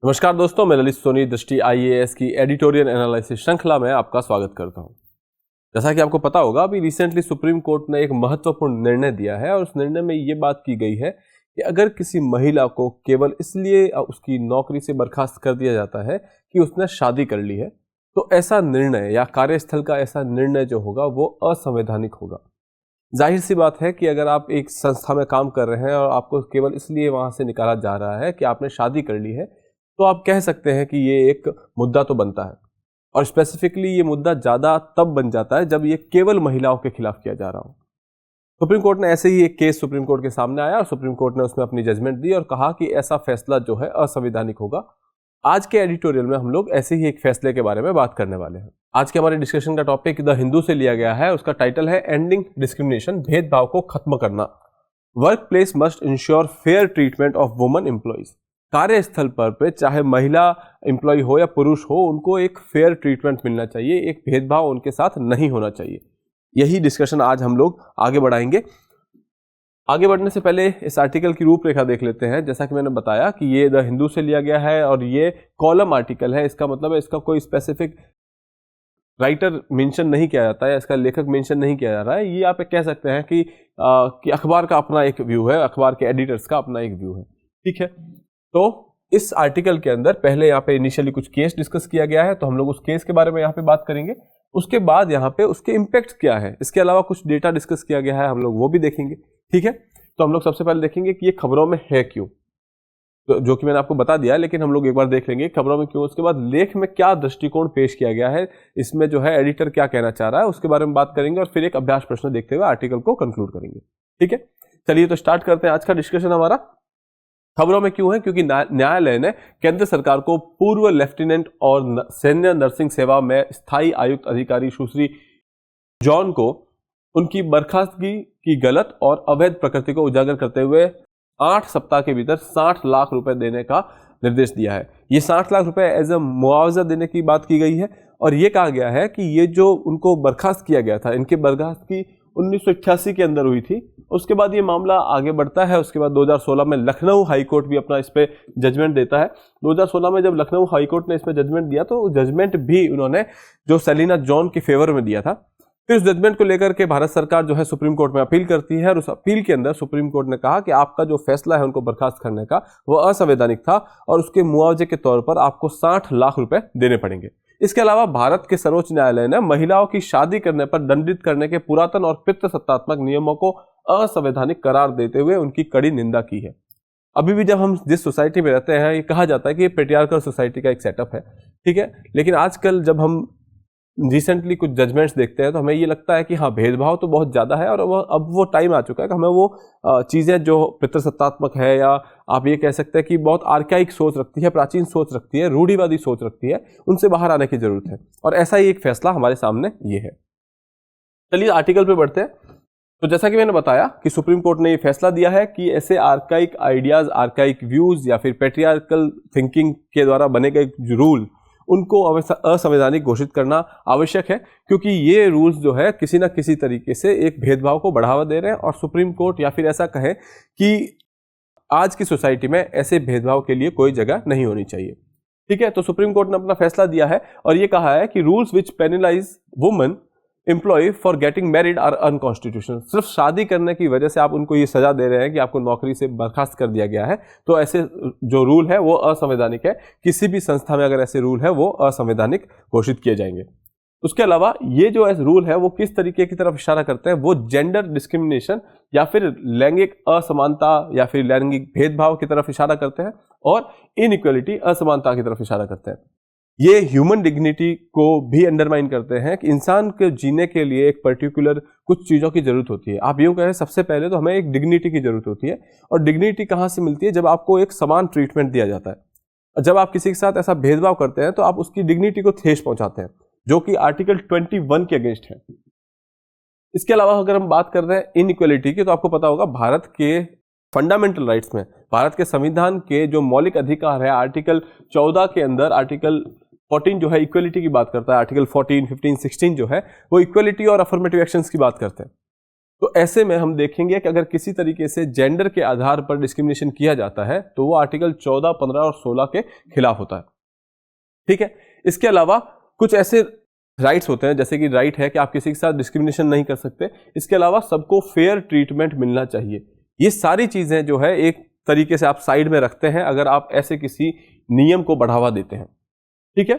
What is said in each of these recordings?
नमस्कार दोस्तों, मैं ललित सोनी दृष्टि आईएएस की एडिटोरियल एनालिसिस श्रृंखला में आपका स्वागत करता हूं। जैसा कि आपको पता होगा, अभी रिसेंटली सुप्रीम कोर्ट ने एक महत्वपूर्ण निर्णय दिया है और उस निर्णय में ये बात की गई है कि अगर किसी महिला को केवल इसलिए उसकी नौकरी से बर्खास्त कर दिया जाता है कि उसने शादी कर ली है, तो ऐसा निर्णय या कार्यस्थल का ऐसा निर्णय जो होगा वो असंवैधानिक होगा। जाहिर सी बात है कि अगर आप एक संस्था में काम कर रहे हैं और आपको केवल इसलिए वहां से निकाला जा रहा है कि आपने शादी कर ली है, तो आप कह सकते हैं कि ये एक मुद्दा तो बनता है। और स्पेसिफिकली ये मुद्दा ज़्यादा तब बन जाता है जब ये केवल महिलाओं के खिलाफ किया जा रहा हो। सुप्रीम कोर्ट ने ऐसे ही एक केस सुप्रीम कोर्ट के सामने आया और सुप्रीम कोर्ट ने उसमें अपनी जजमेंट दी और कहा कि ऐसा फैसला जो है असंवैधानिक होगा। आज के एडिटोरियल में हम लोग ऐसे ही एक फैसले के बारे में बात करने वाले हैं। आज के हमारे डिस्कशन का टॉपिक द हिंदू से लिया गया है। उसका टाइटल है एंडिंग डिस्क्रिमिनेशन, भेदभाव को खत्म करना। Work place must ensure fair treatment of woman employees. कार्यस्थल पर चाहे महिला एम्प्लॉय हो या पुरुष हो, उनको एक फेयर ट्रीटमेंट मिलना चाहिए, एक भेदभाव उनके साथ नहीं होना चाहिए। यही डिस्कशन आज हम लोग आगे बढ़ाएंगे। आगे बढ़ने से पहले इस आर्टिकल की रूपरेखा देख लेते हैं। जैसा कि मैंने बताया कि ये द हिंदू से लिया गया है और ये कॉलम आर्टिकल है। इसका मतलब है इसका कोई स्पेसिफिक राइटर मेंशन नहीं किया जाता है, इसका लेखक मेंशन नहीं किया जा रहा है। ये आप कह सकते हैं कि अखबार का अपना एक व्यू है, अखबार के एडिटर्स का अपना एक व्यू है। ठीक है, तो इस आर्टिकल के अंदर पहले यहाँ पे इनिशियली कुछ केस डिस्कस किया गया है, तो हम लोग उस केस के बारे में यहाँ पे बात करेंगे। उसके बाद यहाँ पे उसके इम्पैक्ट क्या है, इसके अलावा कुछ डेटा डिस्कस किया गया है, हम लोग वो भी देखेंगे। ठीक है, तो हम लोग सबसे पहले देखेंगे कि ये खबरों में है क्यों, तो जो कि मैंने आपको बता दिया, लेकिन हम लोग एक बार देख लेंगे खबरों में क्यों। उसके बाद लेख में क्या दृष्टिकोण पेश किया गया है, इसमें जो है एडिटर क्या कहना चाह रहा है, उसके बारे में बात करेंगे और फिर एक अभ्यास प्रश्न देखते हुए आर्टिकल को कंक्लूड करेंगे। ठीक है, चलिए तो स्टार्ट करते हैं आज का डिस्कशन हमारा। खबरों में क्यों है, क्योंकि न्यायालय ने केंद्र सरकार को पूर्व लेफ्टिनेंट और सैन्य नर्सिंग सेवा में स्थायी आयुक्त अधिकारी सुश्री जॉन को उनकी बर्खास्तगी की गलत और अवैध प्रकृति को उजागर करते हुए 8 सप्ताह के भीतर 60 लाख रुपए देने का निर्देश दिया है। ये 60 लाख रुपए एज ए मुआवजा देने की बात की गई है और ये कहा गया है कि ये जो उनको बर्खास्त किया गया था, इनकी बर्खास्तगी 1988 के अंदर हुई थी। उसके बाद ये मामला आगे बढ़ता है। उसके बाद 2016 में लखनऊ हाईकोर्ट भी अपना इस पे जजमेंट देता है। 2016 में जब लखनऊ हाईकोर्ट ने इसमें जजमेंट दिया, तो जजमेंट भी उन्होंने जो सेलिना जॉन के फेवर में दिया था। फिर उस जजमेंट को लेकर के भारत सरकार जो है सुप्रीम कोर्ट में अपील करती है और उस अपील के अंदर सुप्रीम कोर्ट ने कहा कि आपका जो फैसला है उनको बर्खास्त करने का वो असंवैधानिक था और उसके मुआवजे के तौर पर आपको 60 लाख रुपए देने पड़ेंगे। इसके अलावा भारत के सर्वोच्च न्यायालय ने महिलाओं की शादी करने पर दंडित करने के पुरातन और पितृसत्तात्मक नियमों को असंवैधानिक करार देते हुए उनकी कड़ी निंदा की है। अभी भी जब हम जिस सोसाइटी में रहते हैं, ये कहा जाता है कि ये पेट्रियार्कल सोसाइटी का एक सेटअप है। ठीक है, लेकिन आजकल जब हम रिसेंटली कुछ जजमेंट्स देखते हैं तो हमें ये लगता है कि हाँ, भेदभाव तो बहुत ज़्यादा है और अब वो टाइम आ चुका है कि हमें वो चीज़ें जो पितृसत्तात्मक है, या आप ये कह सकते हैं कि बहुत आर्काइक सोच रखती है, प्राचीन सोच रखती है, रूढ़िवादी सोच रखती है, उनसे बाहर आने की जरूरत है। और ऐसा ही एक फैसला हमारे सामने ये है। चलिए आर्टिकल पे बढ़ते हैं। तो जैसा कि मैंने बताया कि सुप्रीम कोर्ट ने ये फैसला दिया है कि ऐसे आर्काइक आइडियाज, आर्काइक व्यूज या फिर पेट्रियार्कल थिंकिंग के द्वारा बने गए रूल, उनको असंवैधानिक घोषित करना आवश्यक है, क्योंकि ये रूल्स जो है किसी ना किसी तरीके से एक भेदभाव को बढ़ावा दे रहे हैं। और सुप्रीम कोर्ट या फिर ऐसा कहें कि आज की सोसाइटी में ऐसे भेदभाव के लिए कोई जगह नहीं होनी चाहिए। ठीक है, तो सुप्रीम कोर्ट ने अपना फैसला दिया है और ये कहा है कि rules which penalize women employ for getting married are unconstitutional. सिर्फ शादी करने की वजह से आप उनको ये सजा दे रहे हैं कि आपको नौकरी से बर्खास्त कर दिया गया है, तो ऐसे जो रूल है वो असंवैधानिक है। किसी भी संस्था में अगर ऐसे रूल है वो असंवैधानिक घोषित किए जाएंगे। उसके अलावा ये जो रूल है वो किस तरीके की तरफ इशारा करते हैं, वो जेंडर डिस्क्रिमिनेशन या फिर लैंगिक असमानता या फिर लैंगिक भेदभाव की तरफ इशारा करते हैं और इनइक्वालिटी, असमानता की तरफ इशारा करते हैं। ये ह्यूमन डिग्निटी को भी अंडरमाइन करते हैं कि इंसान के जीने के लिए एक पर्टिकुलर कुछ चीज़ों की जरूरत होती है। आप यूँ कहें, सबसे पहले तो हमें एक डिग्निटी की जरूरत होती है। और डिग्निटी कहाँ से मिलती है? जब आपको एक समान ट्रीटमेंट दिया जाता है। जब आप किसी के साथ ऐसा भेदभाव करते हैं तो आप उसकी डिग्निटी को ठेस पहुंचाते हैं, जो कि आर्टिकल 21 के अगेंस्ट है। इसके अलावा अगर हम बात कर रहे हैं इनइक्वालिटी की, तो आपको पता होगा भारत के फंडामेंटल राइट्स में, भारत के संविधान के जो मौलिक अधिकार है, आर्टिकल 14 के अंदर आर्टिकल 14 जो है इक्वलिटी की बात करता है। आर्टिकल 14, 15, 16 जो है वो इक्वलिटी और अफर्मेटिव एक्शंस की बात करते हैं। तो ऐसे में हम देखेंगे कि अगर किसी तरीके से जेंडर के आधार पर डिस्क्रिमिनेशन किया जाता है तो वो आर्टिकल 14, 15 और 16 के खिलाफ होता है। ठीक है, इसके अलावा कुछ ऐसे राइट्स होते हैं, जैसे कि राइट है कि आप किसी के साथ डिस्क्रिमिनेशन नहीं कर सकते। इसके अलावा सबको फेयर ट्रीटमेंट मिलना चाहिए। ये सारी चीजें जो है एक तरीके से आप साइड में रखते हैं अगर आप ऐसे किसी नियम को बढ़ावा देते हैं। ठीक है,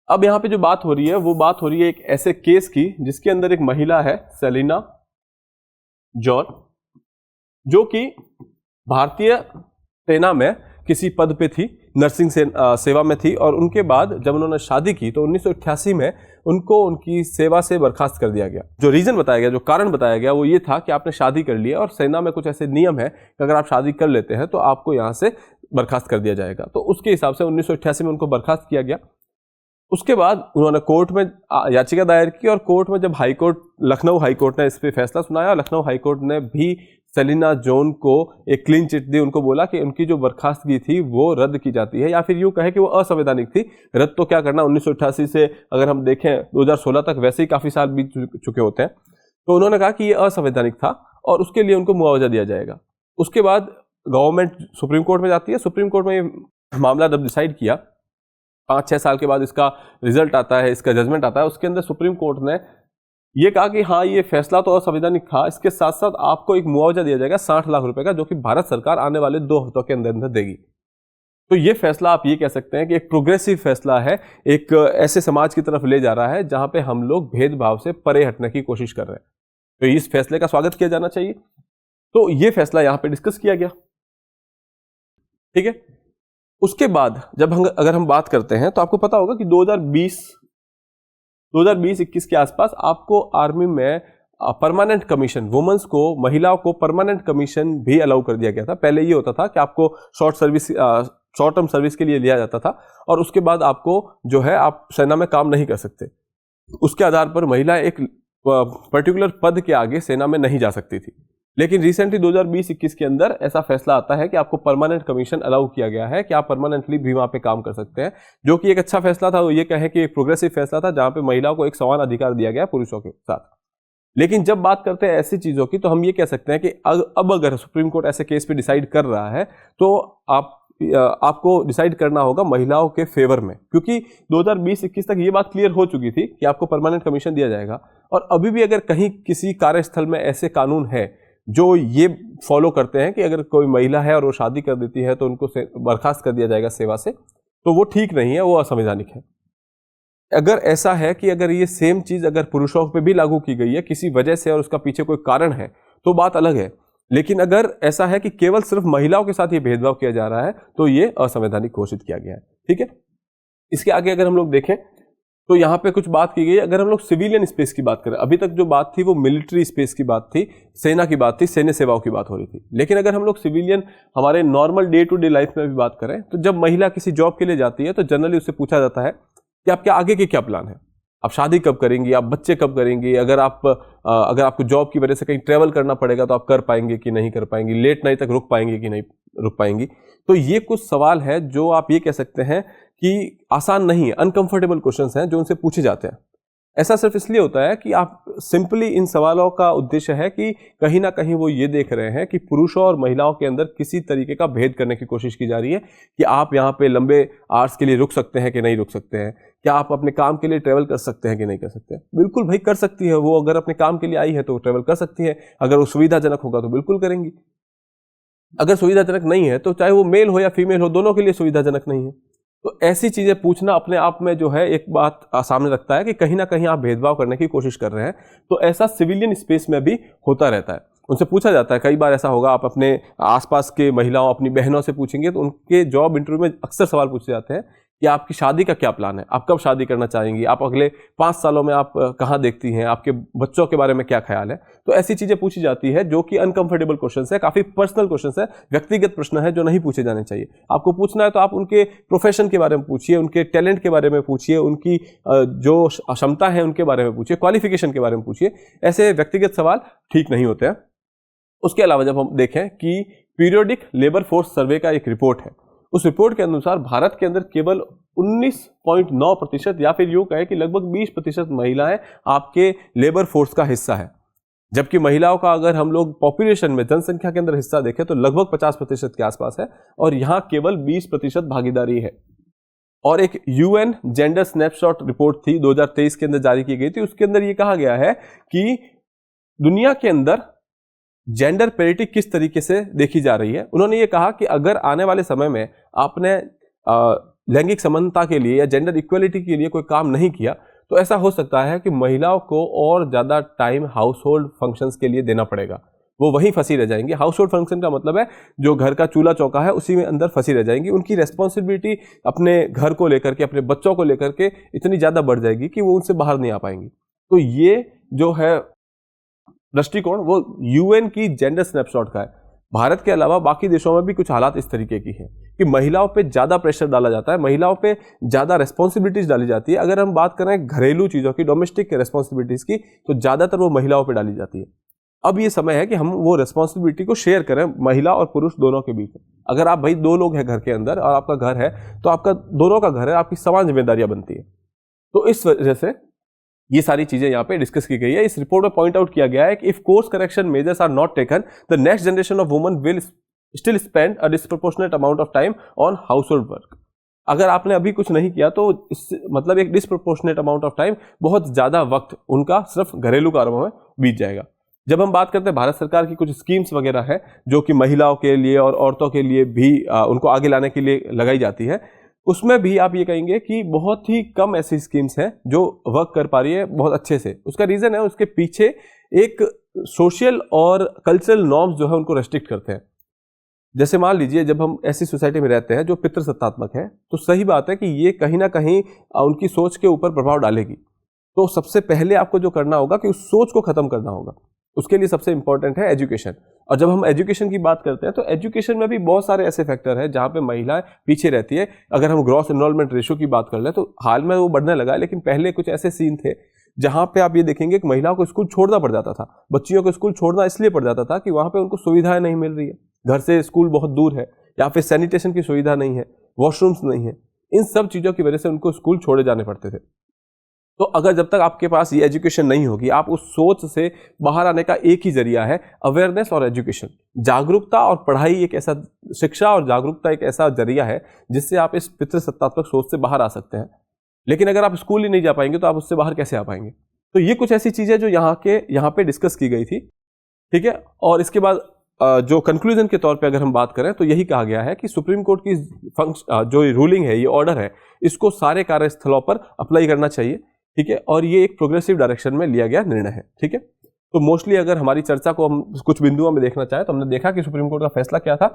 अब यहां पे जो बात हो रही है वो बात हो रही है एक ऐसे केस की जिसके अंदर एक महिला है सेलिना जॉन, जो कि भारतीय सेना में किसी पद पे थी, नर्सिंग से सेवा में थी, और उनके बाद जब उन्होंने शादी की तो 1988 में उनको उनकी सेवा से बर्खास्त कर दिया गया। जो रीजन बताया गया, जो कारण बताया गया वो ये था कि आपने शादी कर ली है और सेना में कुछ ऐसे नियम है कि अगर आप शादी कर लेते हैं तो आपको यहाँ से बर्खास्त कर दिया जाएगा। तो उसके हिसाब से 1988 में उनको बर्खास्त किया गया। उसके बाद उन्होंने कोर्ट में याचिका दायर की और कोर्ट में जब हाईकोर्ट, लखनऊ हाईकोर्ट ने इस पे फैसला सुनाया, लखनऊ हाईकोर्ट ने भी सेलिना जॉन को एक क्लीन चिट दी। उनको बोला कि उनकी जो बर्खास्तगी थी वो रद्द की जाती है, या फिर यूं कहे कि वो असंवैधानिक थी। रद्द तो क्या करना, 1988 से अगर हम देखें 2016 तक वैसे ही काफी साल बीत चुके होते हैं। तो उन्होंने कहा कि ये असंवैधानिक था और उसके लिए उनको मुआवजा दिया जाएगा। उसके बाद गवर्नमेंट सुप्रीम कोर्ट में जाती है। सुप्रीम कोर्ट में ये मामला जब डिसाइड किया, 5-6 साल के बाद इसका रिजल्ट आता है, इसका जजमेंट आता है, उसके अंदर सुप्रीम कोर्ट ने ये कहा कि हाँ ये फैसला तो असंवैधानिक था, इसके साथ साथ आपको एक मुआवजा दिया जाएगा 60 लाख रुपए का, जो कि भारत सरकार आने वाले 2 हफ्तों के अंदर अंदर देगी। तो ये फैसला आप ये कह सकते हैं कि एक प्रोग्रेसिव फैसला है, एक ऐसे समाज की तरफ ले जा रहा है जहां पे हम लोग भेदभाव से परे हटने की कोशिश कर रहे हैं। तो इस फैसले का स्वागत किया जाना चाहिए। तो ये फैसला यहां पे डिस्कस किया गया। ठीक है, उसके बाद जब अगर हम बात करते हैं तो आपको पता होगा कि 2020-21 के आसपास आपको आर्मी में परमानेंट कमीशन, वुमेन्स को, महिलाओं को परमानेंट कमीशन भी अलाउ कर दिया गया था। पहले ये होता था कि आपको शॉर्ट टर्म सर्विस के लिए लिया जाता था और उसके बाद आपको जो है आप सेना में काम नहीं कर सकते। उसके आधार पर महिला एक पर्टिकुलर पद के आगे सेना में नहीं जा सकती थी। लेकिन रिसेंटली 2020-21 के अंदर ऐसा फैसला आता है कि आपको परमानेंट कमीशन अलाउ किया गया है कि आप परमानेंटली भी वहां पे काम कर सकते हैं, जो कि एक अच्छा फैसला था। वो ये कहे कि एक प्रोग्रेसिव फैसला था जहां पे महिलाओं को एक समान अधिकार दिया गया पुरुषों के साथ। लेकिन जब बात करते हैं ऐसी चीजों की तो हम ये कह सकते हैं कि अब अगर सुप्रीम कोर्ट ऐसे केस पे डिसाइड कर रहा है तो आपको डिसाइड करना होगा महिलाओं के फेवर में, क्योंकि 2020-21 तक ये बात क्लियर हो चुकी थी कि आपको परमानेंट कमीशन दिया जाएगा। और अभी भी अगर कहीं किसी कार्यस्थल में ऐसे कानून है जो ये फॉलो करते हैं कि अगर कोई महिला है और वो शादी कर देती है तो उनको बर्खास्त कर दिया जाएगा सेवा से, तो वो ठीक नहीं है, वो असंवैधानिक है। अगर ऐसा है कि अगर ये सेम चीज अगर पुरुषों पे भी लागू की गई है किसी वजह से और उसका पीछे कोई कारण है तो बात अलग है। लेकिन अगर ऐसा है कि केवल सिर्फ महिलाओं के साथ ये भेदभाव किया जा रहा है तो ये असंवैधानिक घोषित किया गया है। ठीक है, इसके आगे अगर हम लोग देखें तो यहाँ पे कुछ बात की गई है। अगर हम लोग सिविलियन स्पेस की बात करें, अभी तक जो बात थी वो मिलिट्री स्पेस की बात थी, सेना की बात थी, सैन्य सेवाओं की बात हो रही थी। लेकिन अगर हम लोग सिविलियन हमारे normal day to day life में भी बात करें तो जब महिला किसी जॉब के लिए जाती है तो जनरली उससे पूछा जाता है कि आपके आगे के क्या प्लान है, आप शादी कब करेंगी, आप बच्चे कब करेंगी, अगर आपको जॉब की वजह से कहीं ट्रैवल करना पड़ेगा तो आप कर पाएंगे कि नहीं कर पाएंगी, लेट नाइट तक रुक पाएंगे कि नहीं रुक पाएंगी। तो ये कुछ सवाल है जो आप ये कह सकते हैं कि आसान नहीं है, अनकंफर्टेबल क्वेश्चंस हैं जो उनसे पूछे जाते हैं। ऐसा सिर्फ इसलिए होता है कि आप सिंपली इन सवालों का उद्देश्य है कि कहीं ना कहीं वो ये देख रहे हैं कि पुरुषों और महिलाओं के अंदर किसी तरीके का भेद करने की कोशिश की जा रही है कि आप यहाँ पे लंबे आवर्स के लिए रुक सकते हैं कि नहीं रुक सकते हैं, क्या आप अपने काम के लिए ट्रैवल कर सकते हैं कि नहीं कर सकते हैं। बिल्कुल भाई कर सकती है, वो अगर अपने काम के लिए आई है तो ट्रैवल कर सकती है, अगर वो सुविधाजनक होगा तो बिल्कुल करेंगी। अगर सुविधाजनक नहीं है तो चाहे वो मेल हो या फीमेल हो, दोनों के लिए सुविधाजनक नहीं है। तो ऐसी चीजें पूछना अपने आप में जो है एक बात सामने रखता है कि कहीं ना कहीं आप भेदभाव करने की कोशिश कर रहे हैं। तो ऐसा सिविलियन स्पेस में भी होता रहता है, उनसे पूछा जाता है। कई बार ऐसा होगा, आप अपने आसपास के महिलाओं, अपनी बहनों से पूछेंगे तो उनके जॉब इंटरव्यू में अक्सर सवाल पूछे जाते हैं कि आपकी शादी का क्या प्लान है, आप कब शादी करना चाहेंगी, आप अगले 5 सालों में आप कहाँ देखती हैं, आपके बच्चों के बारे में क्या ख्याल है। तो ऐसी चीजें पूछी जाती है जो कि अनकंफर्टेबल क्वेश्चन है, काफी पर्सनल क्वेश्चन है, व्यक्तिगत प्रश्न है जो नहीं पूछे जाने चाहिए। आपको पूछना है तो आप उनके प्रोफेशन के बारे में पूछिए, उनके टैलेंट के बारे में पूछिए, उनकी जो क्षमता है उनके बारे में पूछिए, क्वालिफिकेशन के बारे में पूछिए। ऐसे व्यक्तिगत सवाल ठीक नहीं होते हैं। उसके अलावा जब हम देखें कि पीरियोडिक लेबर फोर्स सर्वे का एक रिपोर्ट है, उस रिपोर्ट के अनुसार भारत के अंदर केवल 19.9% या फिर यूं कहें कि लगभग 20% महिलाएं आपके लेबर फोर्स का हिस्सा है। जबकि महिलाओं का अगर हम लोग पॉपुलेशन में जनसंख्या के अंदर हिस्सा देखें तो लगभग 50% के आसपास है और यहाँ केवल 20% भागीदारी है। और एक यूएन जेंडर स्नैपशॉट रिपोर्ट थी 2023 के अंदर जारी की गई थी, उसके अंदर ये कहा गया है कि दुनिया के अंदर जेंडर पैरिटी किस तरीके से देखी जा रही है। उन्होंने ये कहा कि अगर आने वाले समय में आपने लैंगिक समानता के लिए या जेंडर इक्वलिटी के लिए कोई काम नहीं किया तो ऐसा हो सकता है कि महिलाओं को और ज़्यादा टाइम हाउस होल्ड फंक्शंस के लिए देना पड़ेगा, वो वहीं फंसी रह जाएंगी। हाउस होल्ड फंक्शन का मतलब है जो घर का चूल्हा चौका है उसी में अंदर फंसी रह जाएंगी। उनकी रेस्पॉन्सिबिलिटी अपने घर को लेकर के, अपने बच्चों को लेकर के इतनी ज़्यादा बढ़ जाएगी कि वो उनसे बाहर नहीं आ पाएंगी। तो ये जो है दृष्टिकोण वो यूएन की जेंडर स्नैपशॉट का है। भारत के अलावा बाकी देशों में भी कुछ हालात इस तरीके की हैं कि महिलाओं पे ज़्यादा प्रेशर डाला जाता है, महिलाओं पे ज़्यादा रेस्पॉन्सिबिलिटीज डाली जाती है। अगर हम बात करें घरेलू चीज़ों की, डोमेस्टिक रेस्पॉन्सिबिलिटीज़ की, तो ज़्यादातर वो महिलाओं पे डाली जाती है। अब ये समय है कि हम वो रेस्पॉन्सिबिलिटी को शेयर करें महिला और पुरुष दोनों के बीच। अगर आप भाई 2 लोग हैं घर के अंदर और आपका घर है तो आपका दोनों का घर है, आपकी समान जिम्मेदारियां बनती है। तो इस वजह से ये सारी चीजें यहाँ पे डिस्कस की गई है। इस रिपोर्ट में पॉइंट आउट किया गया है कि if course correction measures are not taken the next generation of woman will still spend a disproportionate amount of time on household work. अगर आपने अभी कुछ नहीं किया तो मतलब एक डिस्प्रोपोर्शनेट अमाउंट ऑफ टाइम, बहुत ज्यादा वक्त उनका सिर्फ घरेलू कारों में बीत जाएगा। जब हम बात करते हैं भारत सरकार की कुछ स्कीम्स वगैरह है जो कि महिलाओं के लिए और औरतों के लिए भी उनको आगे लाने के लिए लगाई जाती है, उसमें भी आप ये कहेंगे कि बहुत ही कम ऐसी स्कीम्स हैं जो वर्क कर पा रही है बहुत अच्छे से। उसका रीजन है उसके पीछे एक सोशल और कल्चरल नॉर्म्स जो है उनको रेस्ट्रिक्ट करते हैं। जैसे मान लीजिए जब हम ऐसी सोसाइटी में रहते हैं जो पितृसत्तात्मक है, तो सही बात है कि ये कहीं ना कहीं उनकी सोच के ऊपर प्रभाव डालेगी। तो सबसे पहले आपको जो करना होगा कि उस सोच को खत्म करना होगा। उसके लिए सबसे इंपॉर्टेंट है एजुकेशन। और जब हम एजुकेशन की बात करते हैं तो एजुकेशन में भी बहुत सारे ऐसे फैक्टर हैं जहाँ पे महिलाएं पीछे रहती है। अगर हम ग्रॉस एनरोलमेंट रेशियो की बात कर लें तो हाल में वो बढ़ने लगा है, लेकिन पहले कुछ ऐसे सीन थे जहाँ पे आप ये देखेंगे कि महिलाओं को स्कूल छोड़ना पड़ जाता था। बच्चियों को स्कूल छोड़ना इसलिए पड़ जाता था कि वहाँ पे उनको सुविधाएं नहीं मिल रही है, घर से स्कूल बहुत दूर है, या फिर सैनिटेशन की सुविधा नहीं है, वॉशरूम्स नहीं है। इन सब चीज़ों की वजह से उनको स्कूल छोड़े जाने पड़ते थे। तो अगर जब तक आपके पास ये एजुकेशन नहीं होगी, आप उस सोच से बाहर आने का एक ही जरिया है अवेयरनेस और एजुकेशन। जागरूकता और पढ़ाई एक ऐसा, शिक्षा और जागरूकता एक ऐसा जरिया है जिससे आप इस पितृसत्तात्मक सोच से बाहर आ सकते हैं। लेकिन अगर आप स्कूल ही नहीं जा पाएंगे तो आप उससे बाहर कैसे आ पाएंगे? तो ये कुछ ऐसी चीजें जो यहाँ पे डिस्कस की गई थी, ठीक है। और इसके बाद जो कंक्लूजन के तौर पे अगर हम बात करें तो यही कहा गया है कि सुप्रीम कोर्ट की जो रूलिंग है, ये ऑर्डर है, इसको सारे कार्यस्थलों पर अप्लाई करना चाहिए, ठीक है। और ये एक प्रोग्रेसिव डायरेक्शन में लिया गया निर्णय है, ठीक है। तो मोस्टली अगर हमारी चर्चा को हम कुछ बिंदुओं में देखना चाहें तो हमने देखा कि सुप्रीम कोर्ट का फैसला क्या था।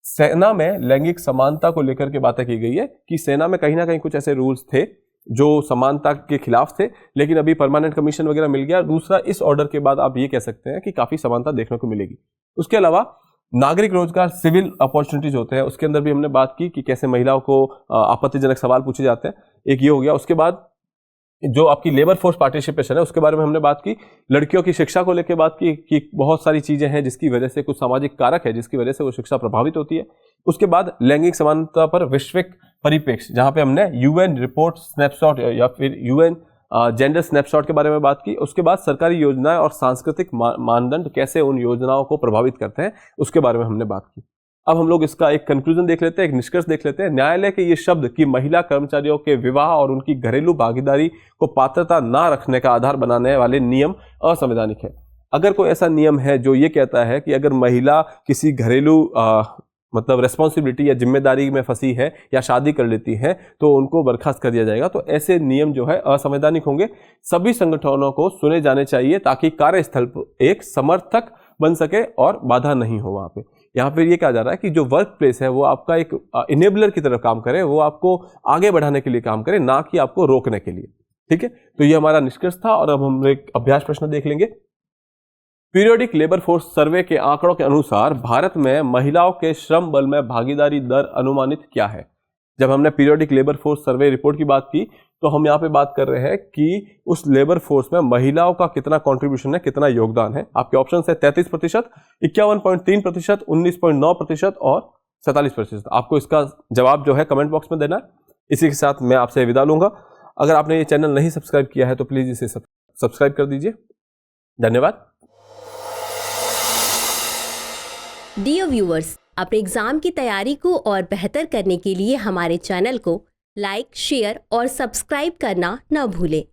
सेना में लैंगिक समानता को लेकर के बातें की गई है कि सेना में कहीं ना कहीं कुछ ऐसे रूल्स थे जो समानता के खिलाफ थे, लेकिन अभी परमानेंट कमीशन वगैरह मिल गया। दूसरा, इस ऑर्डर के बाद आप ये कह सकते हैं कि काफी समानता देखने को मिलेगी। उसके अलावा नागरिक रोजगार, सिविल अपॉर्चुनिटीज होते हैं, उसके अंदर भी हमने बात की कि कैसे महिलाओं को आपत्तिजनक सवाल पूछे जाते हैं, एक ये हो गया। उसके बाद जो आपकी लेबर फोर्स पार्टिसिपेशन है उसके बारे में हमने बात की। लड़कियों की शिक्षा को लेकर बात की कि बहुत सारी चीजें हैं जिसकी वजह से, कुछ सामाजिक कारक है जिसकी वजह से वो शिक्षा प्रभावित होती है। उसके बाद लैंगिक समानता पर वैश्विक परिप्रेक्ष्य, जहां पे हमने यूएन रिपोर्ट स्नैपशॉट या फिर यूएन जेंडर स्नैपशॉट के बारे में बात की। उसके बाद सरकारी योजनाएं और सांस्कृतिक मानदंड कैसे उन योजनाओं को प्रभावित करते हैं, उसके बारे में हमने बात की। अब हम लोग इसका एक कंक्लूजन देख लेते हैं, एक निष्कर्ष देख लेते हैं। न्यायालय के ये शब्द कि महिला कर्मचारियों के विवाह और उनकी घरेलू भागीदारी को पात्रता ना रखने का आधार बनाने वाले नियम असंवैधानिक है। अगर कोई ऐसा नियम है जो ये कहता है कि अगर महिला किसी घरेलू मतलब रेस्पॉन्सिबिलिटी या जिम्मेदारी में फंसी है या शादी कर लेती है तो उनको बर्खास्त कर दिया जाएगा, तो ऐसे नियम जो है असंवैधानिक होंगे। सभी संगठनों को सुने जाने चाहिए ताकि कार्यस्थल पर एक समर्थक बन सके और बाधा नहीं हो। वहां पे यहाँ पे ये कहा जा रहा है कि जो वर्क प्लेस है वो आपका एक इनेबलर की तरह काम करे, वो आपको आगे बढ़ाने के लिए काम करे, ना कि आपको रोकने के लिए, ठीक है। तो ये हमारा निष्कर्ष था और अब हम एक अभ्यास प्रश्न देख लेंगे। पीरियोडिक लेबर फोर्स सर्वे के आंकड़ों के अनुसार भारत में महिलाओं के श्रम बल में भागीदारी दर अनुमानित क्या है? जब हमने periodic labour force survey report की बात की तो हम यहाँ पे बात कर रहे हैं कि उस लेबर फोर्स में महिलाओं का कितना कंट्रीब्यूशन है, कितना योगदान है। आपके ऑप्शन है 33%, 51.3%, 19.9% और 47%। आपको इसका जवाब जो है कमेंट बॉक्स में देना है। इसी के साथ मैं आपसे विदा लूंगा। अगर आपने ये चैनल नहीं सब्सक्राइब किया है तो प्लीज इसे सब्सक्राइब कर दीजिए। धन्यवाद। डियर व्यूअर्स, अपने एग्जाम की तैयारी को और बेहतर करने के लिए हमारे चैनल को लाइक, शेयर और सब्सक्राइब करना न भूलें।